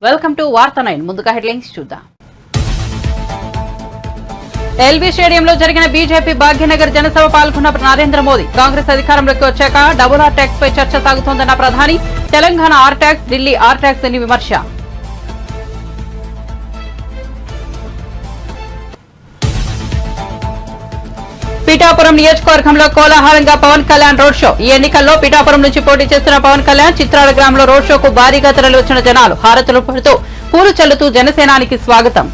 Welcome to వార్తా 9 ముందుగా headlines చూద్దాం. ఎల్బీ స్టేడియంలో జరిగిన బీజేపీ భాగ్యనగర్ జనసభ పాల్గొన్న నరేంద్ర మోదీ. కాంగ్రెస్ అధికారంలోకి వచ్చాక డబుల్ ఆర్ ట్యాక్స్ పై చర్చ సాగుతోందన్న ప్రధాని. Telangana R tax, Delhi R tax అని విమర్శ. పిఠాపురం నియోజకవర్గంలో కోలాహలంగా పవన్ కళ్యాణ్ రోడ్ షో. ఈ ఎన్నికల్లో పిఠాపురం నుంచి పోటీ చేస్తున్న పవన్ కళ్యాణ్ చిత్రాల గ్రామంలో రోడ్ షోకు భారీగా తరలివచ్చిన జనాలు హారతులు పడుతూ పూలు చల్లుతూ జనసేనానికి స్వాగతం.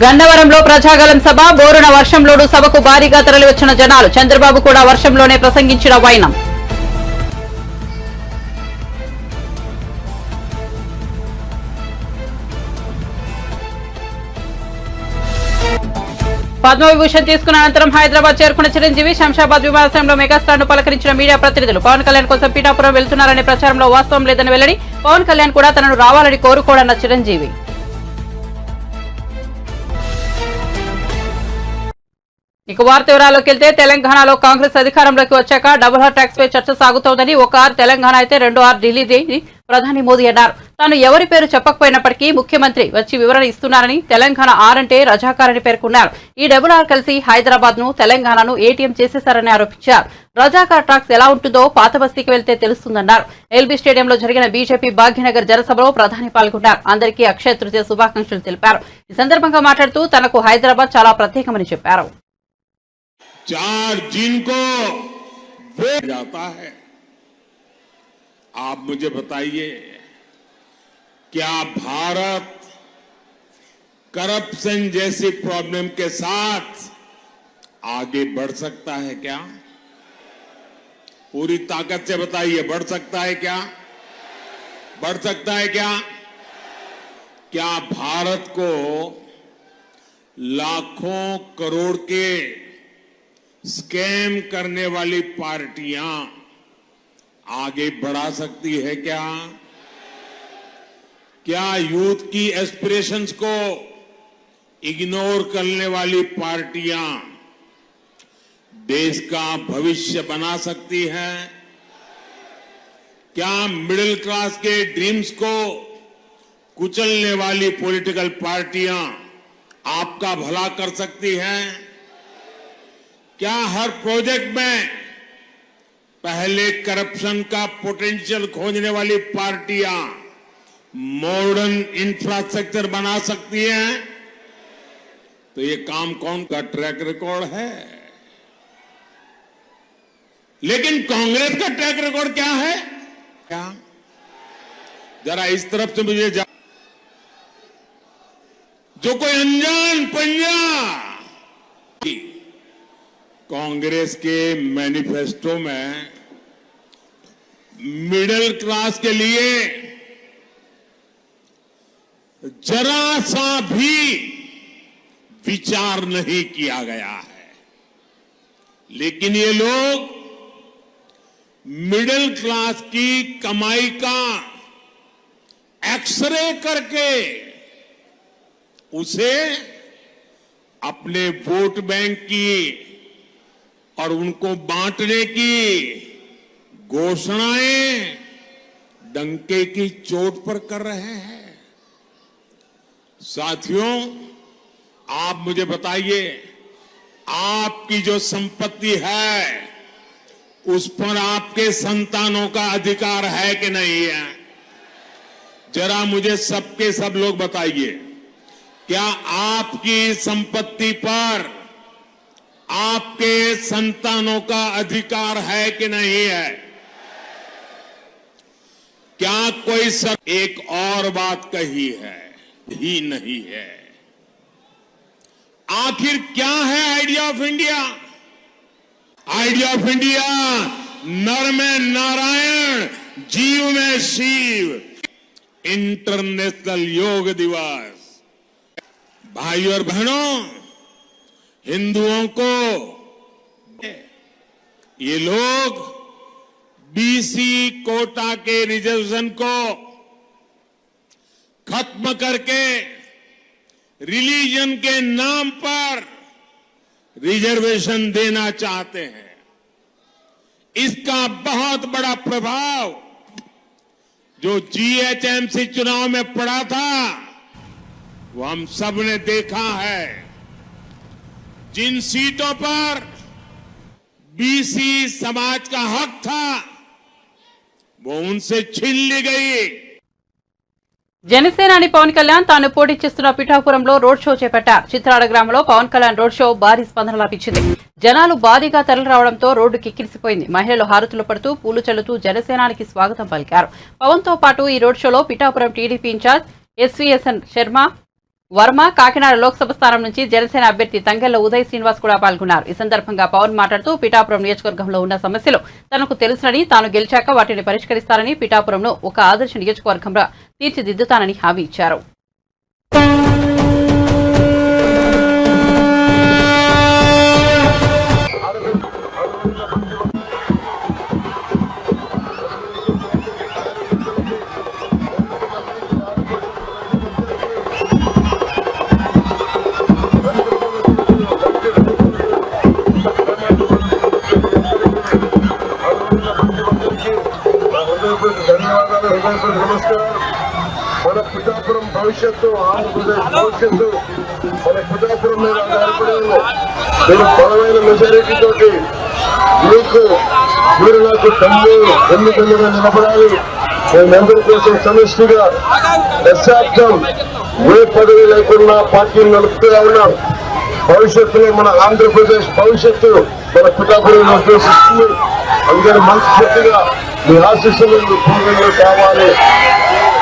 గన్నవరంలో ప్రజాగలం సభ. బోరున వర్షంలోనూ సభకు భారీగా తరలివచ్చిన జనాలు. చంద్రబాబు కూడా వర్షంలోనే ప్రసంగించిన వైనం. పద్మవిభూషణ్ తీసుకున్న అనంతరం హైదరాబాద్ చేరుకున్న చిరంజీవి శంషాబాద్ విమానాశ్రయంలో మెగాస్టార్ ను పలకరించిన మీడియా ప్రతినిధులు. పవన్ కళ్యాణ్ కోసం పీఠాపురం వెళ్తున్నారనే ప్రచారంలో వాస్తవం లేదని వెల్లడి. పవన్ కళ్యాణ్ కూడా తనను రావాలని కోరుకోడన్న చిరంజీవి. ఇక వార్త వివరాల్లోకి వెళ్తే తెలంగాణలో కాంగ్రెస్ అధికారంలోకి వచ్చాక డబుల్ ఆర్ ట్యాక్స్ పై చర్చ సాగుతోందని. ఒక ఆర్ తెలంగాణ అయితే రెండో ఆర్ ఢిల్లీది ప్రధాని మోదీ అన్నారు. తాను ఎవరి పేరు చెప్పకపోయినప్పటికీ ముఖ్యమంత్రి వచ్చి వివరణ ఇస్తున్నారని. తెలంగాణ ఆర్ అంటే రజాకారని పేర్కొన్నారు. ఈ డబుల్ ఆర్ కలిసి హైదరాబాద్ ను తెలంగాణను ఏటీఎం చేసేశారని ఆరోపించారు. రజాకార్ ట్యాక్స్ ఎలా ఉంటుందో పాత బస్తీకి వెళ్తే తెలుస్తుందన్నారు. ఎల్బీ స్టేడియంలో జరిగిన బీజేపీ భాగ్యనగర్ జనసభలో ప్రధాని పాల్గొన్నారు. అందరికీ అక్షయ తృతీయ శుభాకాంక్షలు తెలిపారు. ఈ సందర్భంగా మాట్లాడుతూ తనకు హైదరాబాద్ చాలా ప్రత్యేకమని చెప్పారు. 4 जून को वोट जाता है। आप मुझे बताइए, क्या भारत करप्शन जैसी प्रॉब्लम के साथ आगे बढ़ सकता है क्या? पूरी ताकत से बताइए, बढ़ सकता है क्या? बढ़ सकता है क्या? क्या भारत को लाखों करोड़ के स्कैम करने वाली पार्टियां आगे बढ़ा सकती है क्या? क्या यूथ की एस्पिरेशंस को इग्नोर करने वाली पार्टियां देश का भविष्य बना सकती हैं? क्या मिडिल क्लास के ड्रीम्स को कुचलने वाली पॉलिटिकल पार्टियां आपका भला कर सकती हैं? क्या हर प्रोजेक्ट में पहले करप्शन का पोटेंशियल खोजने वाली पार्टियां मॉडर्न इंफ्रास्ट्रक्चर बना सकती हैं? तो ये काम कौन का ट्रैक रिकॉर्ड है? लेकिन कांग्रेस का ट्रैक रिकॉर्ड क्या है? क्या जरा इस तरफ से मुझे जो कोई अनजान पंजा कांग्रेस के मैनिफेस्टो में मिडिल क्लास के लिए जरा सा भी विचार नहीं किया गया है। लेकिन ये लोग मिडिल क्लास की कमाई का एक्सरे करके उसे अपने वोट बैंक की और उनको बांटने की घोषणाएं डंके की चोट पर कर रहे हैं। साथियों, आप मुझे बताइए, आपकी जो संपत्ति है उस पर आपके संतानों का अधिकार है कि नहीं है? जरा मुझे सबके सब लोग बताइए, क्या आपकी संपत्ति पर आपके संतानों का अधिकार है कि नहीं है? क्या कोई एक और बात कही है? ही नहीं है। आखिर क्या है idea of India? Idea of India नर में नारायण, जीव में शिव। इंटरनेशनल योग दिवस। भाई और बहनों, हिंदुओं को ये लोग बीसी कोटा के रिजर्वेशन को खत्म करके रिलीजन के नाम पर रिजर्वेशन देना चाहते हैं। इसका बहुत बड़ा प्रभाव जो जीएचएमसी चुनाव में पड़ा था वो हम सब ने देखा है। जिन सीटों पर बीसी समाज का हक था वो उनसे छीन ली गई। జనసేనాని పవన్ కళ్యాణ్ తాను పోటీ చేస్తున్న పిఠాపురంలో రోడ్ షో చేపట్టారు. చిత్రాడ గ్రామంలో పవన్ కళ్యాణ్ రోడ్ షో భారీ స్పందన లభించింది. జనాలు భారీగా తరలిరావడంతో రోడ్డు కిక్కిరిసిపోయింది. మహిళలు హారతులు పడుతూ పూలు చల్లుతూ జనసేనానికి స్వాగతం పలికారు. పవన్ తో పాటు ఈ రోడ్ షోలో Pithapuram TDP in-charge SVSN Varma, Kakinada Lok Sabha స్థానం నుంచి జనసేన అభ్యర్థి తంగెళ్ల ఉదయ్ శ్రీనివాస్ కూడా పాల్గొన్నారు. ఈ సందర్భంగా పవన్ మాట్లాడుతూ పిఠాపురం నియోజకవర్గంలో ఉన్న సమస్యలు తనకు తెలుసునని, తాను గెలిచాక వాటిని పరిష్కరిస్తారని, పిఠాపురంను ఒక ఆదర్శ నియోజకవర్గంగా తీర్చిదిద్దుతానని హామీ ఇచ్చారు. నమస్కారం. మన పిఠాపురం భవిష్యత్తు, ఆంధ్రప్రదేశ్ భవిష్యత్తు మన పిఠాపురం మీద ఆధారపడి ఉంది. నేను బలమైన మెజారిటీ తోటి మీరు నాకు ఎన్నికలుగా నిలబడాలి. మేమందరి కోసం సమిష్టిగా దశాబ్దం ఏ పదవి లేకుండా పార్టీని నడుపుతూ ఉన్నాం. భవిష్యత్తులో మన ఆంధ్రప్రదేశ్ భవిష్యత్తు మన పిఠాపురం ఉద్దేశిస్తుంది. అందుకని మనస్ఫూర్తిగా మీ ఆశీస్సులు పూర్వీకులు కావాలి,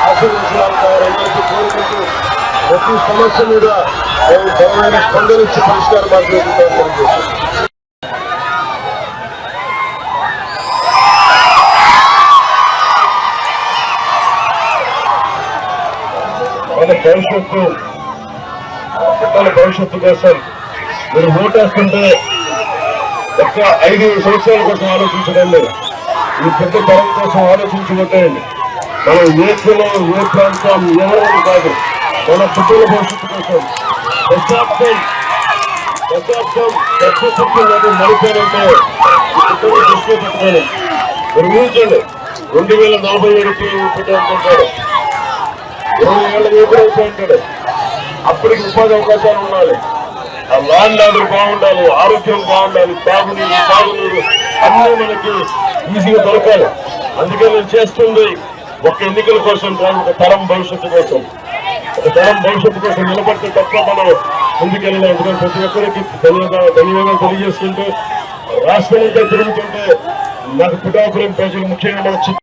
ఆశీర్వచనాలు కావాలని కోరుకుంటూ ప్రతి సమస్య మీద బలమైన స్పందన ఇచ్చి పరిష్కారం మార్గం. మన భవిష్యత్తు, పిల్లల భవిష్యత్తు కోసం మీరు ఓటేస్తుంటే ఒక్క 5 సంవత్సరాల కోసం ఆలోచించకండి. ఈ పెద్ద తరం కోసం ఆలోచించుకుంటేయండి. మనం ఏ కులం, ఏ ప్రాంతం, ఎవరైనా కాదు, మన పిల్లల భవిష్యత్తు కోసం దశాబ్దం నడిపారంటే పిల్లలు దృష్టిలో పెట్టుకోండి. మీరు ఊహించండి, 2047 పెట్టారు, 20 ఏళ్ళ యువకుడు అయిపోయింటాడు. అప్పటికి ఉపాధి అవకాశాలు ఉండాలి, ఆ ల్యాండ్ ఆర్డర్ బాగుండాలి, ఆరోగ్యం బాగుండాలి, తాగునీరు అన్నీ మనకి ఈజీగా దొరకాలి. అందుకే నేను చేస్తుంది ఒక ఎన్నికల కోసం కాదు, ఒక తరం భవిష్యత్తు కోసం. ఒక తరం భవిష్యత్తు కోసం నిలబడితే తప్ప మనం ముందుకెళ్ళాలి. అందుకని ప్రతి ఒక్కరికి ధన్యవాదాలు తెలియజేస్తుంటే, రాష్ట్రంలో తిరుగుతుంటే నాకు పిఠాపురం ప్రజలు ముఖ్యంగా మన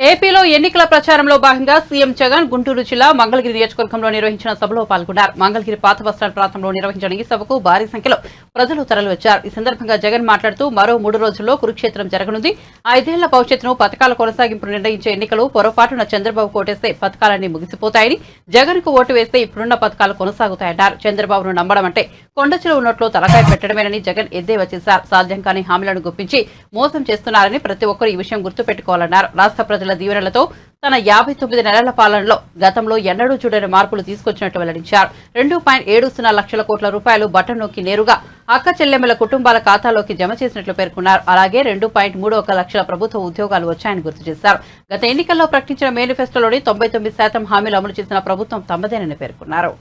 ఏపీలో ఎన్నికల ప్రచారంలో భాగంగా సీఎం జగన్ గుంటూరు జిల్లా మంగళగిరి నియోజకవర్గంలో నిర్వహించిన సభలో పాల్గొన్నారు. మంగళగిరి పాత బస్టాండ్ ప్రాంతంలో నిర్వహించిన ఈ సభకు భారీ సంఖ్యలో ప్రజలు తరలివచ్చారు. ఈ సందర్భంగా జగన్ మాట్లాడుతూ మరో 3 రోజుల్లో కురుక్షేత్రం జరగనుంది. 5 ఏళ్ల భవిష్యత్తును పథకాల కొనసాగింపు నిర్ణయించే ఎన్నికలు పొరపాటున చంద్రబాబు కోటేస్తే పథకాలన్నీ ముగిసిపోతాయని, జగన్ కు ఓటు వేస్తే ఇప్పుడున్న పథకాలు కొనసాగుతాయన్నారు. చంద్రబాబును నమ్మడం అంటే కొండ చెరువు నోట్లో తలకాయ పెట్టడమేనని జగన్ ఎద్దేవా చేశారు. సాధ్యం కాని హామీలను గుప్పించి మోసం చేస్తున్నారని ప్రతి ఒక్కరూ ఈ విషయం గుర్తుపెట్టుకోవాలన్నారు. రాష్ట్ర ప్రజల దీవెనలతో తన 59 నెలల పాలనలో గతంలో ఎన్నడూ చూడని మార్పులు తీసుకొచ్చినట్టు వెల్లడించారు. 2.70 లక్షల కోట్ల రూపాయలు బటన్ నొక్కి నేరుగా అక్క చెల్లెమ్మల కుటుంబాల ఖాతాలోకి జమ చేసినట్లు పేర్కొన్నారు. అలాగే 2.31 లక్షల ప్రభుత్వ ఉద్యోగాలు వచ్చాయని గుర్తు చేశారు. గత ఎన్నికల్లో ప్రకటించిన మేనిఫెస్టోలోని 99% హామీలు అమలు చేసిన ప్రభుత్వం తమదేనని పేర్కొన్నారు.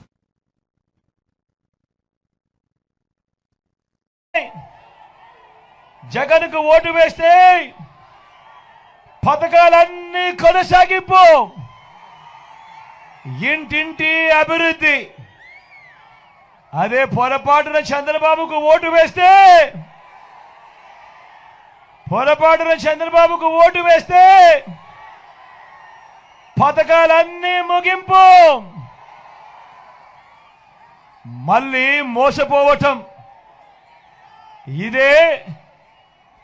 జగన్కు ఓటు వేస్తే పథకాలన్నీ కొనసాగింపు, ఇంటింటి అభివృద్ధి. అదే పొరపాటున చంద్రబాబుకు ఓటు వేస్తే పథకాలన్నీ ముగింపు, మళ్ళీ మోసపోవటం. ఇదే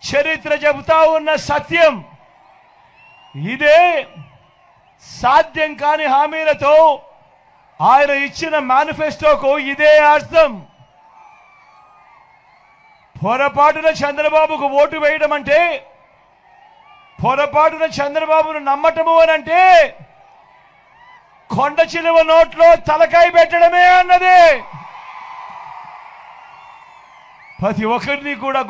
చరిత్ర చెబుతా ఉన్న సత్యం. ఇదే సాధ్యం కాని హామీలతో ఆయన ఇచ్చిన మేనిఫెస్టోకు ఇదే అర్థం. పొరపాటున చంద్రబాబుకు ఓటు వేయడం అంటే, పొరపాటున చంద్రబాబును నమ్మటము అనంటే కొండ చిలువ నోట్లో తలకాయ పెట్టడమే అన్నది. ప్రతి ఒక్కరిని కూడా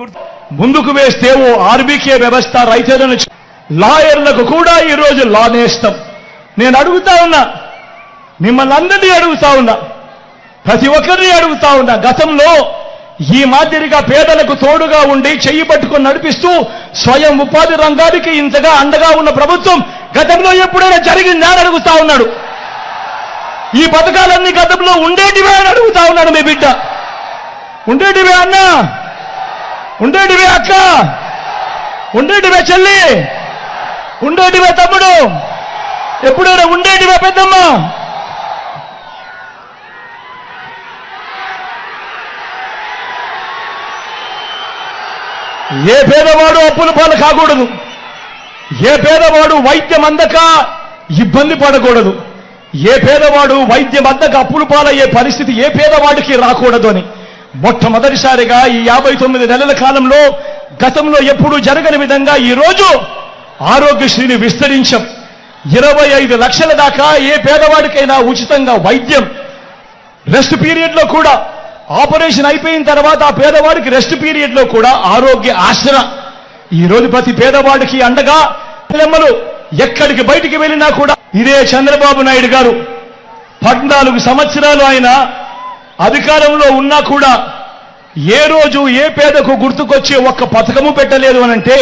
ముందుకు వేస్తే ఓ ఆర్బీకే వ్యవస్థ రైతులను లాయర్లకు కూడా ఈరోజు లా నేస్తం. నేను అడుగుతా ఉన్నా, మిమ్మల్ని అందరినీ అడుగుతా ఉన్నా, ప్రతి ఒక్కరిని అడుగుతా ఉన్నా, గతంలో ఈ మాదిరిగా పేదలకు తోడుగా ఉండి చెయ్యి పట్టుకొని నడిపిస్తూ స్వయం ఉపాధి రంగానికి ఇంతగా అండగా ఉన్న ప్రభుత్వం గతంలో ఎప్పుడైనా జరిగిందా అని అడుగుతా ఉన్నాడు. ఈ పథకాలన్నీ గతంలో ఉండేటివే అని అడుగుతా ఉన్నాడు మీ బిడ్డ. ఉండేటివే అన్న, ఉండేటివే అక్క, ఉండేటివే చెల్లి, ఉండేటివే తమ్ముడు, ఎప్పుడైనా ఉండేటివే పెద్దమ్మ. ఏ పేదవాడు అప్పుల పాలు కాకూడదు, ఏ పేదవాడు వైద్యం అందక ఇబ్బంది పడకూడదు, ఏ పేదవాడు వైద్యం అందక అప్పుల పాలయ్యే పరిస్థితి ఏ పేదవాడికి రాకూడదు అని మొట్టమొదటిసారిగా ఈ 59 నెలల కాలంలో గతంలో ఎప్పుడూ జరగని విధంగా ఈరోజు ఆరోగ్యశ్రీని విస్తరించాం. 25 లక్షల దాకా ఏ పేదవాడికైనా ఉచితంగా వైద్యం, రెస్ట్ పీరియడ్ లో కూడా ఆపరేషన్ అయిపోయిన తర్వాత ఆ పేదవాడికి రెస్ట్ పీరియడ్ లో కూడా ఆరోగ్య ఆసరా. ఈ రోజు ప్రతి పేదవాడికి అండగా పిల్లమ్మలు ఎక్కడికి బయటికి వెళ్ళినా కూడా ఇదే చంద్రబాబు నాయుడు గారు 14 సంవత్సరాలు ఆయన అధికారంలో ఉన్నా కూడా ఏ రోజు ఏ పేదకు గుర్తుకొచ్చే ఒక్క పథకము పెట్టలేదు అనంటే,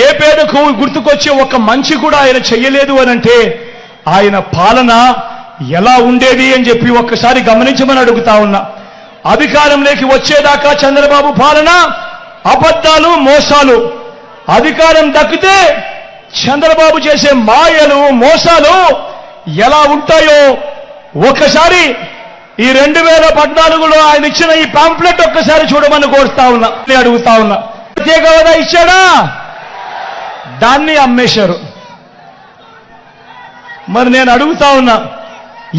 ఏ పేదకు గుర్తుకొచ్చే ఒక్క మంచి కూడా ఆయన చెయ్యలేదు అనంటే ఆయన పాలన ఎలా ఉండేది అని చెప్పి ఒక్కసారి గమనించమని అడుగుతా ఉన్నా. అధికారంలోకి వచ్చేదాకా చంద్రబాబు పాలన అబద్ధాలు, మోసాలు. అధికారం దక్కితే చంద్రబాబు చేసే మాయలు, మోసాలు ఎలా ఉంటాయో ఒక్కసారి ఈ 2014లో ఆయన ఇచ్చిన ఈ పాంప్లెట్ ఒక్కసారి చూడమని కోరుతా ఉన్నా, అడుగుతా ఉన్నా. ప్రత్యేక హోదా ఇచ్చాడా? దాన్ని అమ్మేశారు. మరి నేను అడుగుతా ఉన్నా,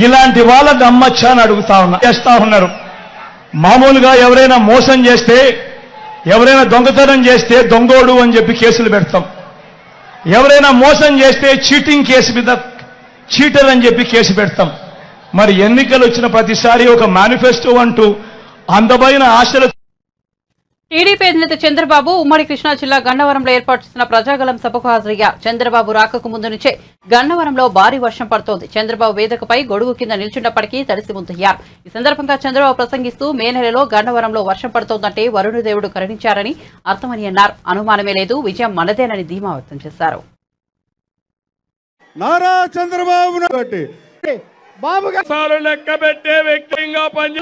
ఇలాంటి వాళ్ళని అమ్మచ్చా అని అడుగుతా ఉన్నా. చేస్తా ఉన్నారు. మామూలుగా ఎవరైనా మోసం చేస్తే, ఎవరైనా దొంగతనం చేస్తే దొంగోడు అని చెప్పి కేసులు పెడతాం. ఎవరైనా మోసం చేస్తే చీటింగ్ కేసు మీద చీటర్ అని చెప్పి కేసు పెడతాం. మరి ఎన్నికలు వచ్చిన ప్రతిసారి ఒక మేనిఫెస్టో అంటూ అందమైన ఆశలు. టీడీపీ అధినేత చంద్రబాబు ఉమ్మడి కృష్ణా జిల్లా గన్నవరంలో ఏర్పాటు చేసిన ప్రజాగలం సభకు హాజరయ్యారు. చంద్రబాబు రాకకు ముందు నుంచే గన్నవరంలో భారీ వర్షం పడుతోంది. చంద్రబాబు వేదికపై గొడుగు కింద నిల్చున్నప్పటికీ తడిసి ముందయ్యారు. ఈ సందర్భంగా చంద్రబాబు ప్రసంగిస్తూ మే నెలలో గన్నవరంలో వర్షం పడుతోందంటే వరుణదేవుడు కరుణించారని అర్థమని అన్నారు. అనుమానమే లేదు, విజయం మనదేనని ధీమా వ్యక్తం చేశారు. నారా చంద్రబాబు బాబు లెక్క పెట్టే వ్యక్తిగా పని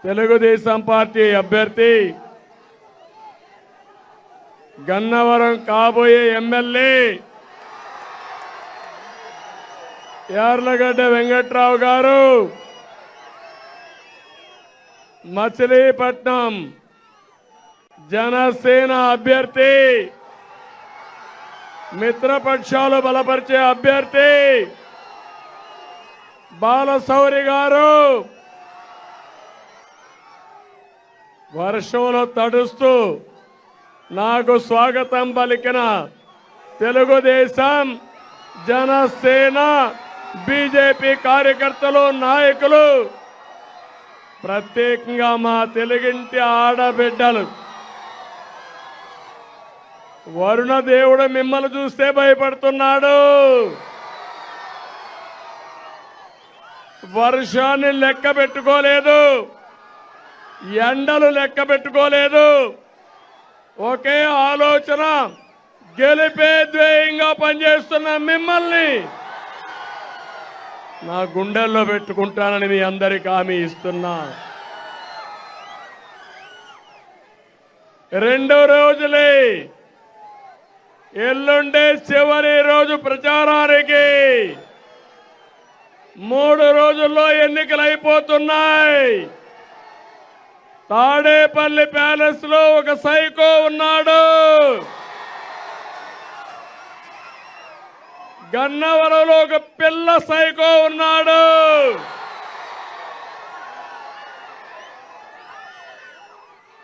తెలుగుదేశం పార్టీ అభ్యర్థి, గన్నవరం కాబోయే ఎమ్మెల్యే యార్లగడ్డ వెంకట్రావు గారు మచిలీపట్నం జనసేన అభ్యర్థి, మిత్రపక్షాలు బలపరిచే అభ్యర్థి బాలశౌరి గారు వర్షంలో తడుస్తూ నాకు స్వాగతం పలికిన తెలుగుదేశం, జనసేన, బీజేపీ కార్యకర్తలు, నాయకులు, ప్రత్యేకంగా మా తెలుగింటి ఆడబిడ్డలు, వరుణదేవుడు మిమ్మల్ని చూస్తే భయపడుతున్నాడు. వర్షాన్ని లెక్క పెట్టుకోలేదు, ఎండలు లెక్క పెట్టుకోలేదు. ఒకే ఆలోచన, గెలిపే ధ్యేయంగా పనిచేస్తున్న మిమ్మల్ని నా గుండెల్లో పెట్టుకుంటానని మీ అందరికీ హామీ ఇస్తున్నా. 2 రోజులే, ఎల్లుండే చివరి రోజు ప్రచారానికి. 3 రోజుల్లో ఎన్నికలు అయిపోతున్నాయి. తాడేపల్లి ప్యాలెస్ లో ఒక సైకో ఉన్నాడు. గన్నవరంలో ఒక పిల్ల సైకో ఉన్నాడు.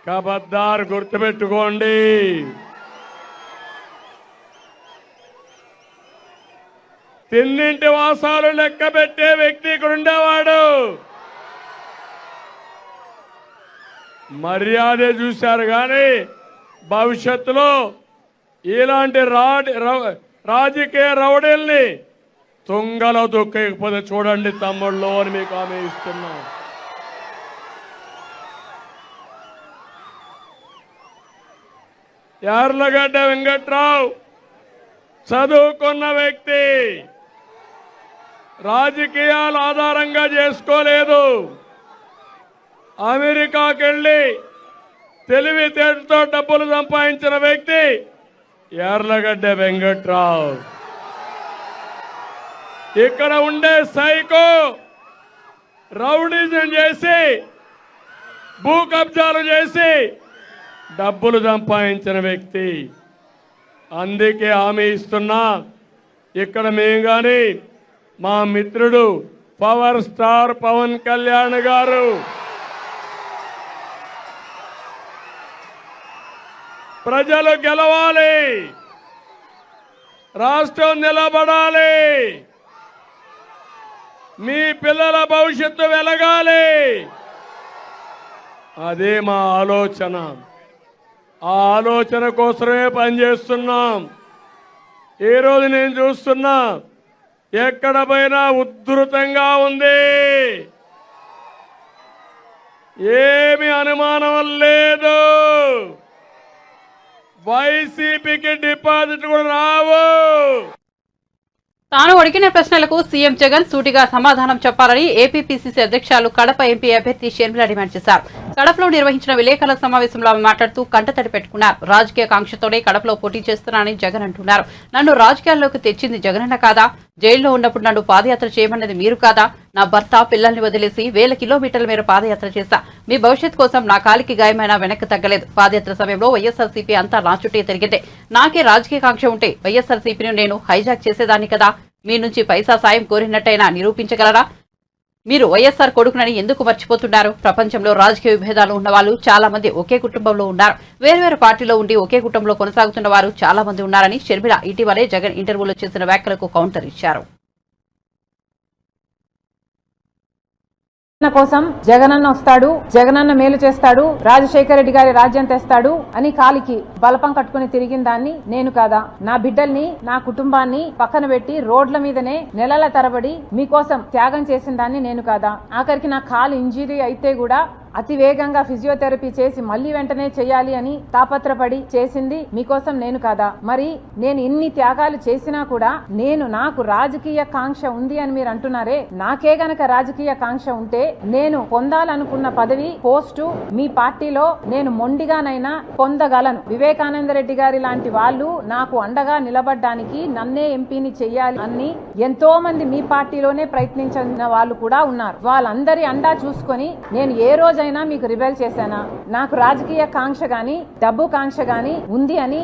కబద్దార్ గుర్తుపెట్టుకోండి. తిన్నింటి వాసాలు లెక్క పెట్టే వ్యక్తి ఇక్కడ ఉండేవాడు. మర్యాదే చూశారు కానీ భవిష్యత్తులో ఇలాంటి రాజకీయ రౌడీల్ని తుంగలో దొక్కకపోతే చూడండి తమ్ముళ్ళు అని మీకు హామీ ఇస్తున్నాం. యార్లగడ్డ వెంకట్రావు చదువుకున్న వ్యక్తి, రాజకీయాలు ఆధారంగా చేసుకోలేదు. అమెరికాకి వెళ్ళి తెలివితేటతో డబ్బులు సంపాదించిన వ్యక్తి యార్లగడ్డ వెంకట్రావు. ఇక్కడ ఉండే సైకో రౌడీజం చేసి భూ కబ్జాలు చేసి డబ్బులు సంపాదించిన వ్యక్తి. అందుకే హామీ ఇస్తున్నా, ఇక్కడ మేము కానీ మా మిత్రుడు పవర్ స్టార్ పవన్ కళ్యాణ్ గారు ప్రజలు గెలవాలి, రాష్ట్రం నిలబడాలి, మీ పిల్లల భవిష్యత్తు వెలగాలి, అదే మా ఆలోచన. ఆ ఆలోచన కోసమే పనిచేస్తున్నాం. ఈరోజు నేను చూస్తున్నా ఎక్కడ పోయినా ఉద్ధృతంగా ఉంది, ఏమి అనుమానం లేదు. వైసీపీకి డిపాజిట్ కూడా రావు. తాను అడిగిన ప్రశ్నలకు సీఎం జగన్ సూటిగా సమాధానం చెప్పాలని ఏపీపీసీసీ అధ్యక్షులు కడప ఎంపీ అభ్యర్థి షర్మిల డిమాండ్ చేశారు. కడపలో నిర్వహించిన విలేకరుల సమావేశంలో ఆమె మాట్లాడుతూ కంటతడి పెట్టుకున్నారు. రాజకీయ కాంక్షతోనే కడపలో పోటీ చేస్తున్నానని జగన్ అంటున్నారు. నన్ను రాజకీయాల్లోకి తెచ్చింది జగనన్న కాదా? జైల్లో ఉన్నప్పుడు నన్ను పాదయాత్ర చేయమన్నది మీరు కాదా? నా భర్త పిల్లల్ని వదిలేసి 1000 కిలోమీటర్ల మేర పాదయాత్ర చేశా. మీ భవిష్యత్ కోసం నా కాలికి గాయమైనా వెనక్కి తగ్గలేదు. పాదయాత్ర సమయంలో వైఎస్ఆర్సీపీ అంతా నా చుట్టే తిరిగిందే. నాకే రాజకీయ కాంక్ష ఉంటే వైఎస్ఆర్సీపీని నేను హైజాక్ చేసేదాన్ని కదా. మీ నుంచి పైసా సాయం కోరినట్టయినా నిరూపించగలరా? మీరు వైఎస్ఆర్ కొడుకునని ఎందుకు మర్చిపోతున్నారు? ప్రపంచంలో రాజకీయ విభేదాలు ఉన్న వాళ్ళు చాలా మంది ఒకే కుటుంబంలో ఉన్నారు. వేర్వేరు పార్టీలో ఉండి ఒకే కుటుంబంలో కొనసాగుతున్న వారు చాలా మంది ఉన్నారని షర్మిల ఇటీవలే జగన్ ఇంటర్వ్యూలో చేసిన వ్యాఖ్యలకు కౌంటర్ ఇచ్చారు. కోసం జగనన్న వస్తాడు, జగనన్న మేలు చేస్తాడు, రాజశేఖర రెడ్డి గారి రాజ్యం తెస్తాడు అని కాలికి బలపం కట్టుకుని తిరిగిన దాన్ని నేను కాదా? నా బిడ్డల్ని, నా కుటుంబాన్ని పక్కన పెట్టి రోడ్ల మీదనే నెలల తరబడి మీకోసం త్యాగం చేసిన దాన్ని నేను కాదా? ఆఖరికి నా కాలు ఇంజరీ అయితే కూడా అతి వేగంగా ఫిజియోథెరపీ చేసి మళ్లీ వెంటనే చేయాలి అని తాపత్రపడి చేసింది మీకోసం నేను కాదా? మరి నేను ఇన్ని త్యాగాలు చేసినా కూడా నాకు రాజకీయ కాంక్ష ఉంది అని మీరు అంటున్నారే, నాకే గనక రాజకీయ కాంక్ష ఉంటే నేను పొందాలనుకున్న పదవి, పోస్టు మీ పార్టీలో నేను మొండిగానైనా పొందగలను. వివేకానంద రెడ్డి గారి లాంటి వాళ్ళు నాకు అండగా నిలబడ్డానికి నన్నే ఎంపీని చెయ్యాలి అని ఎంతో మంది మీ పార్టీలోనే ప్రయత్నించిన వాళ్ళు కూడా ఉన్నారు. వాళ్ళందరి అండా చూసుకొని నేను ఏ రోజు మీకు రిబెల్ చేశానా? నాకు రాజకీయ కాంక్ష గాని డబ్బు కాంక్ష గాని ఉంది అని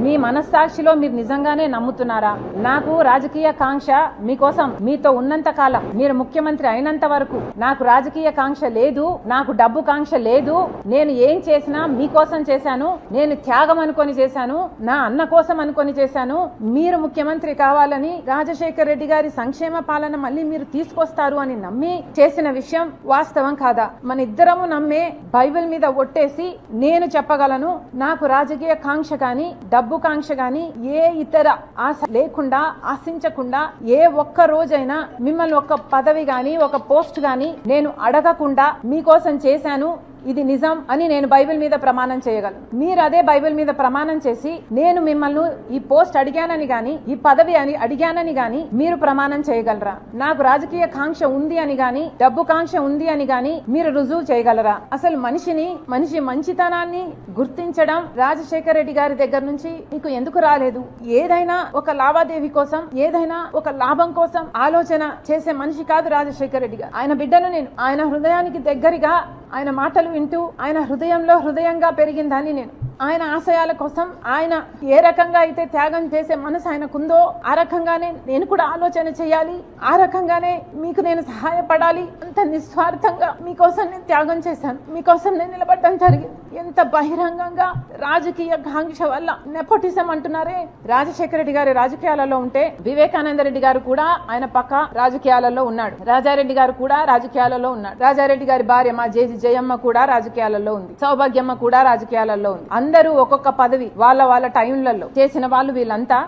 మీ మనస్సాక్షిలో మీరు నిజంగానే నమ్ముతున్నారా? నాకు రాజకీయ కాంక్ష మీకోసం మీతో ఉన్నంత కాలం, మీరు ముఖ్యమంత్రి అయినంత వరకు నాకు రాజకీయ కాంక్ష లేదు, నాకు డబ్బు కాంక్ష లేదు. నేను ఏం చేసినా మీకోసం చేశాను, నేను త్యాగం అనుకొని చేశాను, నా అన్న కోసం అనుకొని చేశాను. మీరు ముఖ్యమంత్రి కావాలని రాజశేఖర రెడ్డి గారి సంక్షేమ పాలన మళ్ళీ మీరు తీసుకొస్తారు అని నమ్మి చేసిన విషయం వాస్తవం కాదా? మన ఇద్దరము నమ్మే బైబిల్ మీద ఒట్టేసి నేను చెప్పగలను, నాకు రాజకీయ కాంక్ష కానీ డబ్బు కాంక్ష గాని ఏ ఇతర ఆశ లేకుండా, ఆశించకుండా, ఏ ఒక్క రోజైనా మిమ్మల్ని ఒక పదవి గాని ఒక పోస్ట్ గాని నేను అడగకుండా మీకోసం చేశాను, ఇది నిజం అని నేను బైబిల్ మీద ప్రమాణం చేయగలను. మీరు అదే బైబిల్ మీద ప్రమాణం చేసి నేను మిమ్మల్ని ఈ పోస్ట్ అడిగానని గాని ఈ పదవి అని అడిగానని గాని మీరు ప్రమాణం చేయగలరా? నాకు రాజకీయ కాంక్ష ఉంది అని గాని డబ్బు కాంక్ష ఉంది అని గాని మీరు రుజువు చేయగలరా? అసలు మనిషి మంచితనాన్ని గుర్తించడం రాజశేఖర రెడ్డి గారి దగ్గర నుంచి మీకు ఎందుకు రాలేదు? ఏదైనా ఒక లావాదేవీ కోసం, ఏదైనా ఒక లాభం కోసం ఆలోచన చేసే మనిషి కాదు రాజశేఖర రెడ్డి గారు. ఆయన బిడ్డను నేను, ఆయన హృదయానికి దగ్గరగా ఆయన మాటలు వింటూ ఆయన హృదయంలో హృదయంగా పెరిగిందని నేను. ఆయన ఆశయాల కోసం ఆయన ఏ రకంగా అయితే త్యాగం చేసే మనసు ఆయనకుందో ఆ రకంగానే నేను కూడా ఆలోచన చేయాలి, ఆ రకంగానే మీకు నేను సహాయపడాలి. అంత నిస్వార్థంగా మీకోసం నేను త్యాగం చేశాను, మీకోసం నేను నిలబడటం జరిగింది. ఎంత బహిరంగంగా రాజకీయ కాంక్ష వల్ల నెపోటిజం అంటున్నారే. రాజశేఖర రెడ్డి గారి రాజకీయాలలో ఉంటే వివేకానంద రెడ్డి గారు కూడా ఆయన పక్క రాజకీయాలలో ఉన్నాడు. రాజారెడ్డి గారు కూడా రాజకీయాలలో ఉన్నాడు. రాజారెడ్డి గారి భార్య మా జేజీ జయమ్మ కూడా రాజకీయాలలో ఉంది. సౌభాగ్యమ్మ కూడా రాజకీయాలలో ఉంది. అందరూ ఒక్కొక్క పదవి వాళ్ళ టైంలలో చేసిన వాళ్ళు.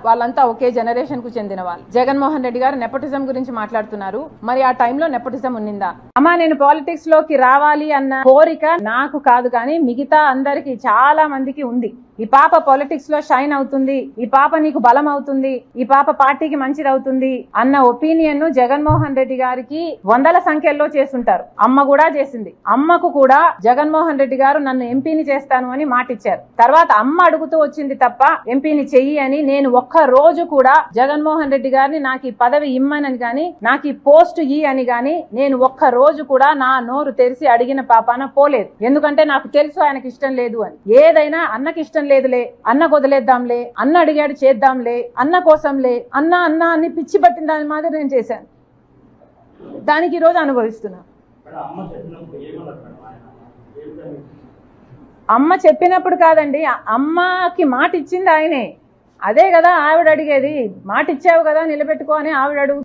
వాళ్ళంతా ఒకే జనరేషన్ కు చెందిన వాళ్ళు. జగన్మోహన్ రెడ్డి గారు నెపోటిజం గురించి మాట్లాడుతున్నారు. మరి ఆ టైంలో నెపోటిజం ఉన్నిందా? అమ్మా, నేను పాలిటిక్స్ లోకి రావాలి అన్న కోరిక నాకు కాదు, కానీ మిగతా అందరికి చాలా మందికి ఉంది. ఈ పాప పాలిటిక్స్ లో షైన్ అవుతుంది, ఈ పాప నీకు బలం అవుతుంది, ఈ పాప పార్టీకి మంచిది అవుతుంది అన్న ఒపీనియన్ జగన్మోహన్ రెడ్డి గారికి వందల సంఖ్యలో చేస్తుంటారు. అమ్మ కూడా చేసింది. అమ్మకు కూడా జగన్మోహన్ రెడ్డి గారు నన్ను ఎంపీని చేస్తాను అని మాటిచ్చారు. తర్వాత అమ్మ అడుగుతూ వచ్చింది తప్ప ఎంపీని చెయ్యి అని నేను ఒక్క రోజు కూడా జగన్మోహన్ రెడ్డి గారిని నాకు ఈ పదవి ఇమ్మనని గాని, నాకు ఈ పోస్ట్ ఇ అని గాని నేను ఒక్క రోజు కూడా నా నోరు తెరిచి అడిగిన పాపాన పోలేదు. ఎందుకంటే నాకు తెలుసు ఆయనకి ఇష్టం లేదు అని. ఏదైనా అన్నకి ఇష్టం లేదులే, అన్న వదిలేద్దాంలే, అన్న అడిగాడు చేద్దాంలే, అన్న కోసంలే, అన్న అని పిచ్చి పట్టిన దాని మాదిరి నేను చేశాను. దానికి ఈ రోజు అనుభవిస్తున్నా. అమ్మ చెప్పినప్పుడు కాదండి, అమ్మకి మాట ఇచ్చింది ఆయనే. అదే కదా ఆవిడ అడిగేది. మాట ఇచ్చావు కదా నిలబెట్టుకో అని ఆవిడ అడుగు.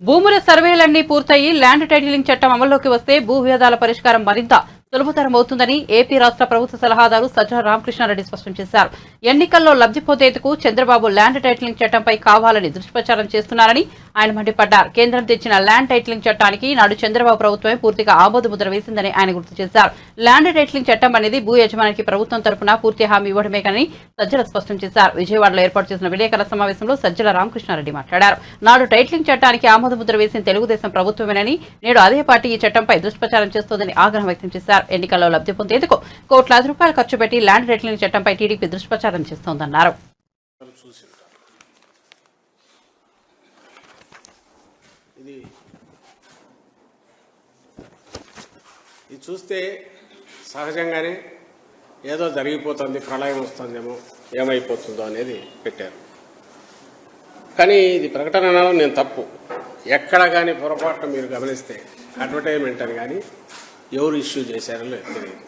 భూముల సర్వేలన్నీ పూర్తయి ల్యాండ్ టైటిలింగ్ చట్టం అమల్లోకి వస్తే భూ వివాదాల పరిష్కారం మరింత సులభతరం అవుతుందని ఏపీ రాష్ట్ర ప్రభుత్వ సలహాదారు సజ్జల రామకృష్ణారెడ్డి స్పష్టం చేశారు. ఎన్నికల్లో లబ్ధి పొందేందుకు చంద్రబాబు ల్యాండ్ టైటిలింగ్ చట్టంపై కావాలని దుష్ప్రచారం చేస్తున్నారని ఆయన మండిపడ్డారు. కేంద్రం తెచ్చిన ల్యాండ్ టైటిలింగ్ చట్టానికి నాడు చంద్రబాబు ప్రభుత్వమే పూర్తిగా ఆమోదముద్ర వేసిందని ఆయన గుర్తు చేశారు. ల్యాండ్ టైటిలింగ్ చట్టం అనేది భూ యజమానికి ప్రభుత్వం తరపున పూర్తి హామీ ఇవ్వడమే కానీ సజ్జల స్పష్టం చేశారు. విజయవాడలో ఏర్పాటు చేసిన విలేకరుల సమావేశంలో సజ్జల రామకృష్ణారెడ్డి మాట్లాడారు. నాడు టైటిలింగ్ చట్టానికి ఆమోదముద్ర వేసిన తెలుగుదేశం ప్రభుత్వమేనని, నేడు అదే పార్టీ ఈ చట్టంపై దుష్ప్రచారం చేస్తోందని ఆగ్రహం వ్యక్తం చేశారు. ఎన్నికల్లో లబ్ధి పొందేందుకు కోట్లాది రూపాయలు ఖర్చు పెట్టి ల్యాండ్ టైటిలింగ్ చట్టంపై టీడీపీ దుష్ప్రచారం చేస్తోందన్నారు. ఇది చూస్తే సహజంగానే ఏదో జరిగిపోతుంది, ప్రళయం వస్తుందేమో, ఏమైపోతుందో అనేది పెట్టారు. కానీ ఇది ప్రకటనలో నేను తప్పు. ఎక్కడ కానీ పొరపాటున మీరు గమనిస్తే అడ్వర్టైజ్మెంట్ అని కానీ ఎవరు ఇష్యూ చేశారో తెలియదు.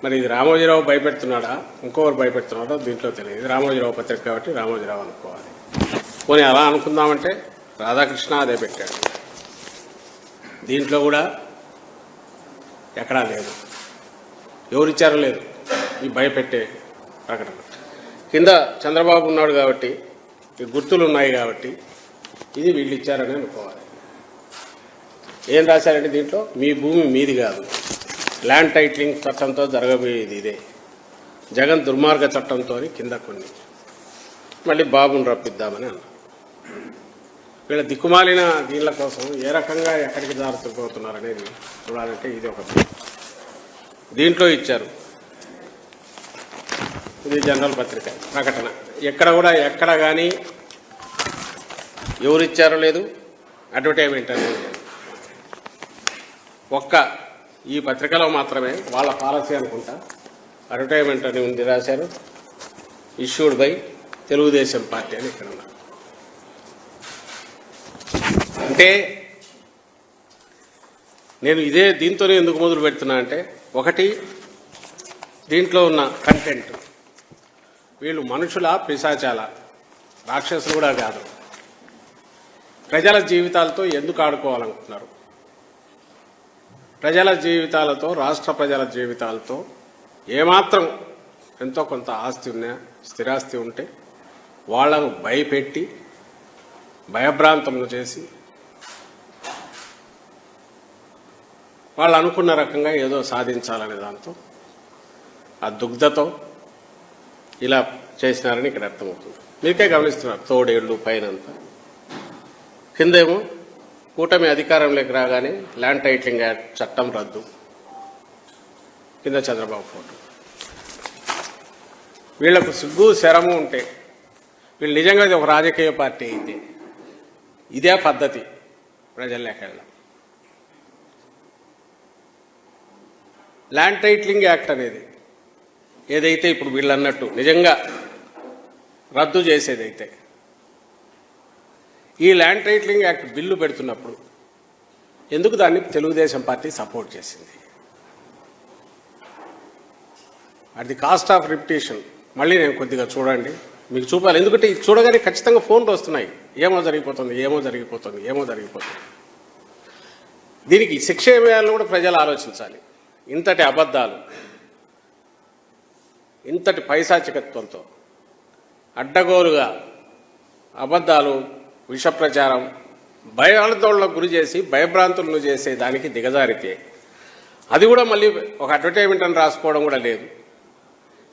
మరి ఇది రామోజీరావు భయపెడుతున్నాడా, ఇంకొకరు భయపెడుతున్నాడో దీంట్లో తెలియదు. రామోజీరావు పత్రిక కాబట్టి రామోజీరావు అనుకోవాలి. పోనీ అలా అనుకుందామంటే రాధాకృష్ణ అదే పెట్టాడు. దీంట్లో కూడా ఎక్కడా లేదు, ఎవరిచ్చారో లేదు ఈ భయపెట్టే ప్రకటన. కింద చంద్రబాబు ఉన్నాడు కాబట్టి, ఈ గుర్తులు ఉన్నాయి కాబట్టి ఇది వీళ్ళు ఇచ్చారని అనుకోవాలి. ఏం రాశారంటే దీంట్లో, మీ భూమి మీది కాదు, ల్యాండ్ టైటిలింగ్ చట్టంతో జరగబోయేది ఇదే, జగన్ దుర్మార్గ చట్టంతో కింద కొన్ని, మళ్ళీ బాబుని రప్పిద్దామని అన్నారు. వీళ్ళ దిక్కుమాలిన దీనిల కోసం ఏ రకంగా ఎక్కడికి జారుతుపోతున్నారు అనేది చూడాలంటే ఇది ఒక దీంట్లో ఇచ్చారు. ఇది జనరల్ పత్రిక ప్రకటన. ఎక్కడ కానీ ఎవరిచ్చారో లేదు, అడ్వర్టైజ్మెంట్ అనేది లేదు. ఒక్క ఈ పత్రికలో మాత్రమే వాళ్ళ పాలసీ అనుకుంటా అడ్వర్టైజ్మెంట్ అని ఉంది, రాశారు. ఇష్యూడ్ బై తెలుగుదేశం పార్టీ అని ఇక్కడ ఉన్నారు. అంటే నేను దీంతోనే ఎందుకు మొదలు పెడుతున్నా అంటే, ఒకటి దీంట్లో ఉన్న కంటెంట్, వీళ్ళు మనుషుల పిశాచాల, రాక్షసులు కూడా కాదు. ప్రజల జీవితాలతో ఎందుకు ఆడుకోవాలనుకుంటున్నారు? ప్రజల జీవితాలతో, రాష్ట్ర ప్రజల జీవితాలతో ఏమాత్రం ఎంతో కొంత ఆస్తి ఉన్నా, స్థిరాస్తి ఉంటే వాళ్లను భయపెట్టి భయభ్రాంతములు చేసి వాళ్ళు అనుకున్న రకంగా ఏదో సాధించాలనే దాంతో, ఆ దుగ్ధతో ఇలా చేసినారని ఇక్కడ అర్థమవుతుంది. మీకే గమనిస్తున్నారు. తోడేళ్లు పైనంతా, కిందేమో కూటమి అధికారంలోకి రాగానే ల్యాండ్ టైటిలింగ్ యాక్ట్ చట్టం రద్దు, కింద చంద్రబాబు ఫోటో. వీళ్లకు సిగ్గు శరము ఉంటే, వీళ్ళు నిజంగా ఒక రాజకీయ పార్టీ అయితే ఇదే పద్ధతి ప్రజల్లోకి వెళ్ళడం. ల్యాండ్ టైటిలింగ్ యాక్ట్ అనేది ఏదైతే ఇప్పుడు వీళ్ళు అన్నట్టు నిజంగా రద్దు చేసేదైతే, ఈ ల్యాండ్ టైటిలింగ్ యాక్ట్ బిల్లు పెడుతున్నప్పుడు ఎందుకు దాన్ని తెలుగుదేశం పార్టీ సపోర్ట్ చేసింది? అది కాస్ట్ ఆఫ్ రిపిటేషన్. మళ్ళీ నేను కొద్దిగా చూడండి, మీకు చూపాలి. ఎందుకంటే ఇది చూడగానే ఖచ్చితంగా ఫోన్లు వస్తున్నాయి, ఏమో జరిగిపోతుంది, ఏమో జరిగిపోతుంది, ఏమో జరిగిపోతుంది. దీనికి శిక్ష వేయాలని కూడా ప్రజలు ఆలోచించాలి. ఇంతటి అబద్ధాలు, ఇంతటి పైశాచికత్వంతో అడ్డగోలుగా అబద్ధాలు, విష ప్రచారం, భయాందోళనకు గురి చేసి భయభ్రాంతులను చేసే దానికి దిగజారితే అది కూడా మళ్ళీ ఒక అడ్వర్టైజ్మెంట్ అని రాసుకోవడం కూడా లేదు.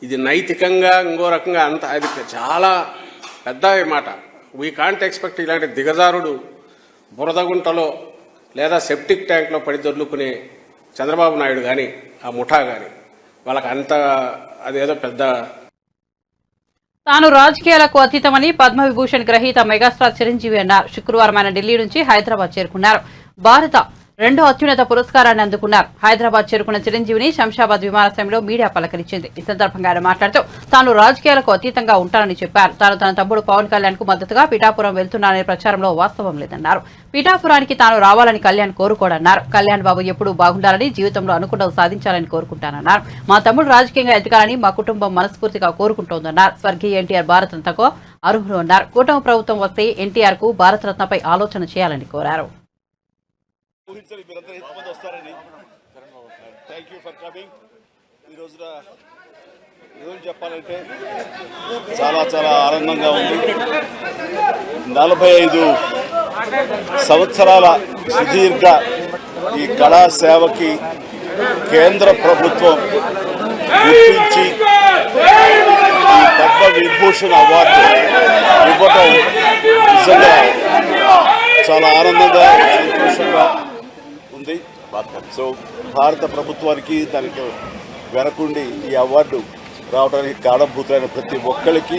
ఇది నైతికంగా ఇంకో రకంగా అంత అది చాలా పెద్ద మాట. వీ కాంట్ ఎక్స్పెక్ట్ ఇలాంటి దిగజారుడు బురదగుంటలో లేదా సెప్టిక్ ట్యాంక్లో పడి దొర్లుకునే చంద్రబాబు నాయుడు కానీ ఆ ముఠా కానీ వాళ్ళకి అంత అదేదో పెద్ద. తాను రాజకీయాలకు అతీతమని పద్మవిభూషణ్ గ్రహీత మెగాస్టార్ చిరంజీవి అన్నారు. శుక్రవారం ఆయన ఢిల్లీ నుంచి హైదరాబాద్ చేరుకున్నారు. భారత రెండో అత్యున్నత పురస్కారాన్ని అందుకున్నారు. హైదరాబాద్ చేరుకున్న చిరంజీవిని శంషాబాద్ విమానాశ్రయంలో మీడియా పలకరించింది. ఈ సందర్భంగా ఆయన మాట్లాడుతూ తాను రాజకీయాలకు అతీతంగా ఉంటానని చెప్పారు. తాను తన తమ్ముడు పవన్ కళ్యాణ్ కు మద్దతుగా పిఠాపురం వెళ్తున్నాననే ప్రచారంలో వాస్తవం లేదన్నారు. పిఠాపురానికి తాను రావాలని కళ్యాణ్ కోరుకోడన్నారు. కళ్యాణ్ బాబు ఎప్పుడూ బాగుండాలని, జీవితంలో అనుకున్నది సాధించాలని కోరుకుంటానన్నారు. మా తమ్ముడు రాజకీయంగా ఎదగాలని మా కుటుంబం మనస్ఫూర్తిగా కోరుకుంటోందన్నారు. స్వర్గీయ ఎన్టీఆర్ భారతరత్నకు అర్హులు అన్నారు. కూటమి ప్రభుత్వం వస్తే ఎన్టీఆర్ కు భారతరత్నపై ఆలోచన చేయాలని కోరారు. మీరంతా ఎంతమంది వస్తారని థ్యాంక్ యూ ఫర్ కమింగ్. ఈ రోజున నిజం చెప్పాలంటే చాలా చాలా ఆనందంగా ఉంది. 45 సంవత్సరాల సుదీర్ఘ ఈ కళా సేవకి కేంద్ర ప్రభుత్వం గుర్తించి ఈ పద్మవిభూషణ్ అవార్డు ఇవ్వటం నిజంగా చాలా ఆనందంగా, సంతోషంగా ఉంది. సో భారత ప్రభుత్వానికి దానికి వెనకుండి ఈ అవార్డు రావడానికి కారణభూతులైన ప్రతి ఒక్కరికి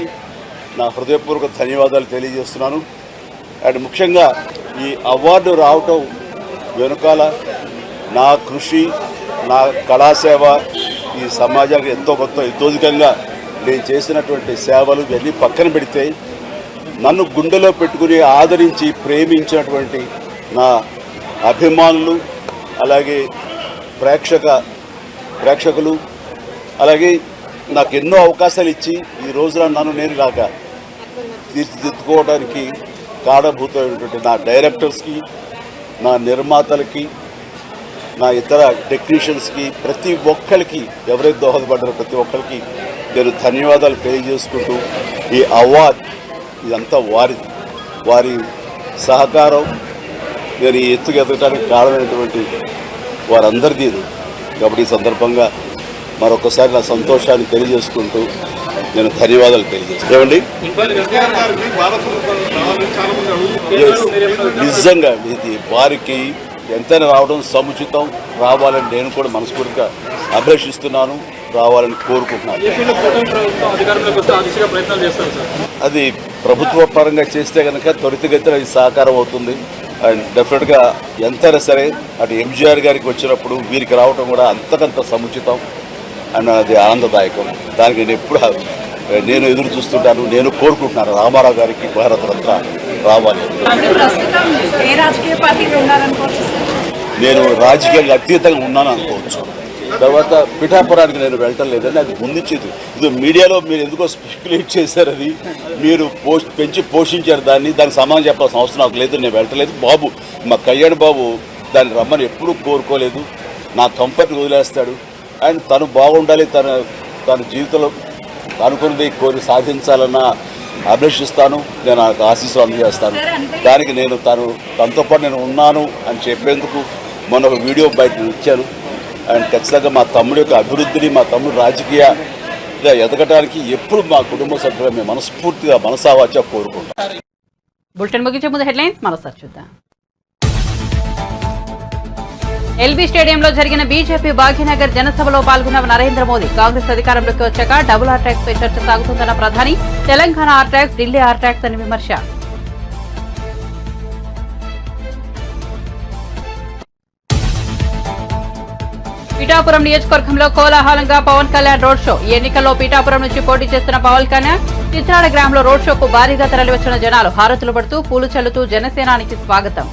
నా హృదయపూర్వక ధన్యవాదాలు తెలియజేస్తున్నాను. అండ్ ముఖ్యంగా ఈ అవార్డు రావటం వెనుకాల నా కృషి, నా కళాసేవ, ఈ సమాజానికి ఎంతో కొంత ఇతోధికంగా నేను చేసినటువంటి సేవలు ఇవన్నీ పక్కన పెడితే నన్ను గుండెలో పెట్టుకుని ఆదరించి ప్రేమించినటువంటి నా అభిమానులు, అలాగే ప్రేక్షకులు, అలాగే నాకు ఎన్నో అవకాశాలు ఇచ్చి ఈ రోజున నన్ను నేను ఇలాగా తీర్చిదిద్దుకోవడానికి కారణభూతమైనటువంటి నా డైరెక్టర్స్కి, నా నిర్మాతలకి, నా ఇతర టెక్నీషియన్స్కి, ప్రతి ఒక్కరికి ఎవరైతే దోహదపడ్డారో ప్రతి ఒక్కరికి నేను ధన్యవాదాలు తెలియజేసుకుంటూ ఈ అవార్డ్ ఇదంతా వారి సహకారం నేను ఈ ఎత్తుకు ఎదగడానికి కారణమైనటువంటి వారందరికీ. కాబట్టి ఈ సందర్భంగా మరొకసారి నా సంతోషాన్ని తెలియజేసుకుంటూ నేను ధన్యవాదాలు తెలియజేస్తాను. నిజంగా ఇది వారికి ఎంతైనా రావడం సముచితం, రావాలని నేను కూడా మనస్ఫూర్తిగా అభిలషిస్తున్నాను, రావాలని కోరుకుంటున్నాను. అది ప్రభుత్వ పరంగా చేస్తే కనుక త్వరితగతిన ఇది సహకారం అవుతుంది. అండ్ డెఫినెట్గా ఎంతైనా సరే అటు ఎంజీఆర్ గారికి వచ్చినప్పుడు వీరికి రావడం కూడా అంతకంత సముచితం అండ్ అది ఆనందదాయకం. దానికి నేను ఎదురు చూస్తుంటాను, నేను కోరుకుంటున్నాను రామారావు గారికి భారతరత్న రావాలి. నేను రాజకీయంగా అతీతంగా ఉన్నాను అనుకోవచ్చు. తర్వాత పిఠాపురానికి నేను వెళ్ళటం లేదని అది ముందుచ్చేది. ఇది మీడియాలో మీరు ఎందుకో స్పెక్యులేట్ చేశారు, అది మీరు పెంచి పోషించారు దానికి సమాధానం చెప్పాల్సిన అవసరం నాకు లేదు. నేను వెళ్ళటలేదు. బాబు మా కళ్యాణ్ బాబు దాన్ని రమ్మని ఎప్పుడూ కోరుకోలేదు. నా కంఫర్ట్ వదిలేస్తాడు. అండ్ తను బాగుండాలి, తన జీవితంలో అనుకున్నది కోరి సాధించాలన్న అభిలషిస్తాను. నేను ఆశీస్సులు అందజేస్తాను. దానికి నేను తనతో పాటు నేను ఉన్నాను అని చెప్పేందుకు మొన్న ఒక వీడియో బయట ఇచ్చాను. అండ్ ఖచ్చితంగా మా తమ్ముడి యొక్క అభివృద్ధిని, మా తమ్ముడు రాజకీయంగా ఎదగడానికి ఎప్పుడు మా కుటుంబ సభ్యులు మేము మనస్ఫూర్తిగా మనసావాచ కోరుకుంటాం. బులెటిన్ ముగించే ముందు హెడ్లైన్స్ మరోసారి చూద్దాం. ఎల్బీ స్టేడియంలో జరిగిన బీజేపీ భాగ్యనగర్ జనసభలో పాల్గొన్న నరేంద్ర మోదీ. కాంగ్రెస్ అధికారంలోకి వచ్చాక డబుల్ ఆర్ ట్యాక్స్ పై చర్చ సాగుతుందన్న ప్రధాని. Telangana R tax, Delhi R tax అని విమర్శ. పిఠాపురం నియోజకవర్గంలో కోలాహలంగా పవన్ కళ్యాణ్ రోడ్ షో. ఈ ఎన్నికల్లో పిఠాపురం నుంచి పోటీ చేస్తున్న పవన్ కళ్యాణ్ చిత్రాడ గ్రామంలో రోడ్ షోకు భారీగా తరలివచ్చిన జనాలు హారతులు పడుతూ పూలు చల్లుతూ జనసేనానికి స్వాగతం.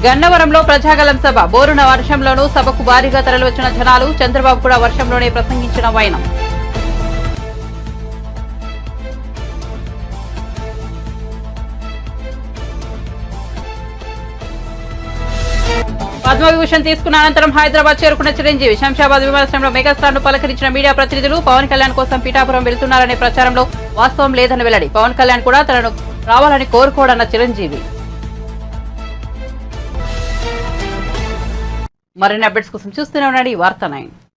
గన్నవరంలో ప్రజాగలం సభ బోరున వర్షంలోనూ సభకు భారీగా తరలివచ్చిన జనాలు. చంద్రబాబు కూడా వర్షంలోనే ప్రసంగించిన వైనం. పద్మవిభూషణ్ తీసుకున్న అనంతరం హైదరాబాద్ చేరుకున్న చిరంజీవి. శంషాబాద్ విమానాశ్రయంలో మెగాస్టార్ ను పలకరించిన మీడియా ప్రతినిధులు. పవన్ కళ్యాణ్ కోసం పిఠాపురం వెళ్తున్నారనే ప్రచారంలో వాస్తవం లేదని వెల్లడి. పవన్ కళ్యాణ్ కూడా తనను రావాలని కోరుకోడన్న చిరంజీవి. మరిన్ని అప్డేట్స్ కోసం చూస్తూనే ఉండండి వార్త 9.